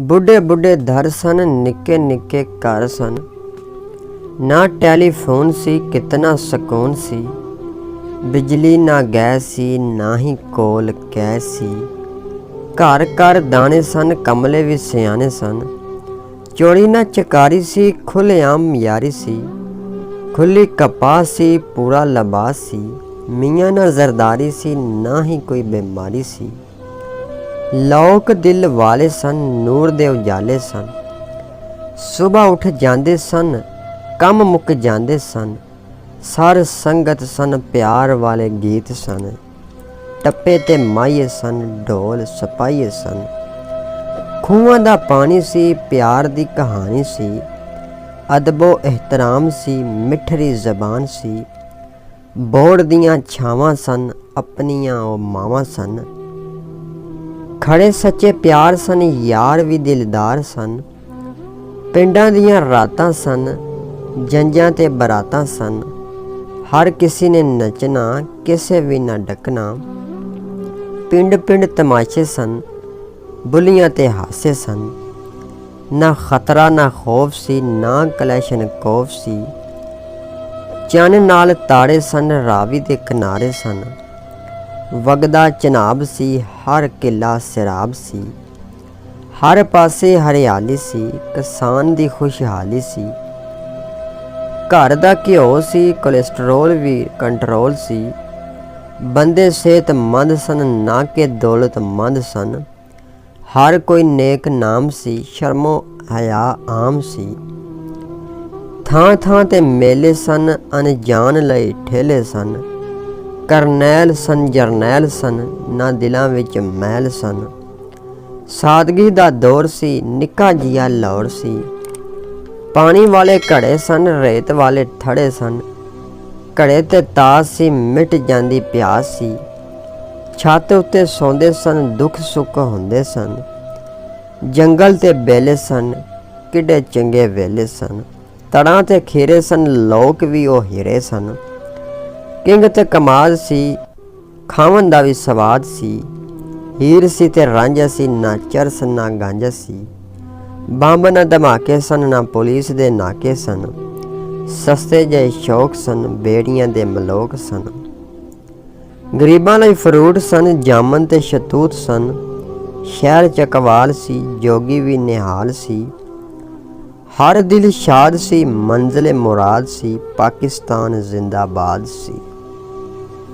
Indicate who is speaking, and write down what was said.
Speaker 1: बुढ़े बुढ़े दर सन, निक्के निक्के घर सन। ना टैलीफोन सी, कितना सकून सी। बिजली ना गैस सी, ना ही कोल गैस सी। घर घर दाने सन, कमले भी सियाने सन। चोरी ना चकारी सी, खुलेआम यारी सी। खुली कपास सी, पूरा लबास सी। मियाँ ना जरदारी सी, ना ही कोई बीमारी सी। लोक दिल वाले सन, नूर दे उजाले सन। सुबह उठ जांदे सन, कम मुक जांदे सन। सार संगत सन, प्यार वाले गीत सन। टप्पे ते माइये सन, ढोल सपाइये सन। खूहां दा पानी सी, प्यार दी कहानी सी। अदबो एहतराम सी, मिठरी जबान सी। बोड़ दियां छावां सन, अपनियां ओ मावां सन। खड़े सच्चे प्यार सन, यार भी दिलदार सन। पिंडां दियां रातां सन, जंजां ते बरातां सन। हर किसी ने नचना, किसे भी ना डकना। पिंड पिंड तमाशे सन, बुलियां ते हासे सन। ना खतरा ना खौफ सी, ना कलैशन कोफ सी। चन नाल ताड़े सन, रावी दे किनारे सन। वगदा चनाब सी, हर किला सिराब सी। हर पासे हरियाली सी, किसान दी खुशहाली सी। घर दा घ्यो सी, कोलेस्ट्रोल भी कंट्रोल सी। बंदे सेहतमंद सन, ना के दौलतमंद सन। हर कोई नेक नाम सी, शर्मो हया आम सी। थां थां ते मेले सन, अनजान लई ठेले सन। करनैल सन, जरनैल सन, ना दिलां विच मैल सन। सादगी दा दौर सी, निक्का जिया लौर सी। पानी वाले घड़े सन, रेत वाले थड़े सन। घड़े ते तास सी, मिट जांदी प्यास सी। छत उत्ते सौंदे सन, दुख सुख हुंदे सन। जंगल ते बेले सन, किड्डे चंगे वेले सन। तड़ां ते खीरे सन, लोक भी ओ हीरे सन। किंग ते कमाल सी, खावन दा भी स्वाद सी। हीर सी ते रांझा सी, ना चरस ना गांजा सी। बंब ना धमाके सन, ना पुलिस दे नाके सन। सस्ते जे शौक सन, बेड़ियां दे मलोक सन। गरीबां लई फ्रूट सन, जामन ते शतूत सन। शहर च कवाल सी, जोगी भी निहाल सी। हर दिल शाद सी, मंजिल मुराद सी। पाकिस्तान जिंदाबाद सी।